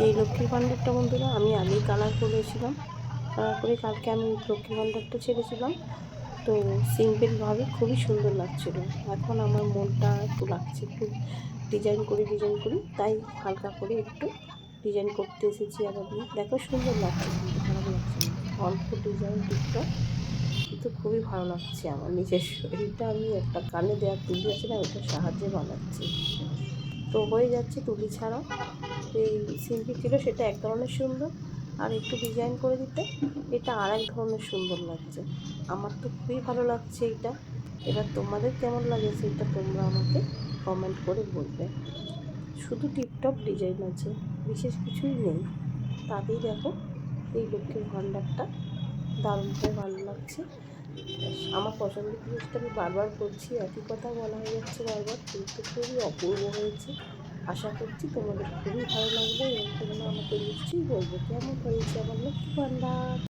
এই লক্ষ্মীর ভাণ্ডারটা বন্ধুরা আমি আগেই কালার করেছিলাম। কালার করে কালকে আমি লক্ষ্মীর ভাণ্ডারটা ছেড়েছিলাম। তো সিম্পলভাবে খুবই সুন্দর লাগছিল। এখন আমার মনটা একটু লাগছে একটু ডিজাইন করি, তাই হালকা করে একটু ডিজাইন করতে এসেছি। আবার দেখো সুন্দর লাগছে, কিন্তু খারাপ লাগছে না। অল্প ডিজাইন টিকটক, কিন্তু খুবই ভালো লাগছে আমার নিজস্ব। এইটা আমি একটা কানে দেওয়ার তুলি আছে না, ওইটার সাহায্যে বানাচ্ছি। তো হয়ে যাচ্ছে তুলি ছাড়া। এই সিম্পল ছিল সেটা এক ধরনের সুন্দর, আর একটু ডিজাইন করে দিতে এটা আর এক ধরনের সুন্দর লাগছে। আমার তো খুবই ভালো লাগছে এইটা। এবার তোমাদের কেমন লাগে সেটা তোমরা আমাকে কমেন্ট করে বলবে। শুধু টিপটপ ডিজাইন আছে, বিশেষ কিছুই নেই। তাতেই দেখো এই লক্ষ্মীর ভাণ্ডারটা দারুণভাবে ভালো লাগছে। আমার পছন্দের জিনিসটা আমি বারবার বলছি, একই কথা বলা হয়ে যাচ্ছে বারবার, কিন্তু খুবই অপূর্ব হয়েছে। আশা করছি তোমাদের খুবই ভালো লাগবে এবং তোমরা আমাকে নিশ্চয়ই বলবে কেমন হয়েছে আমার লক্ষ্মী ভাণ্ডার।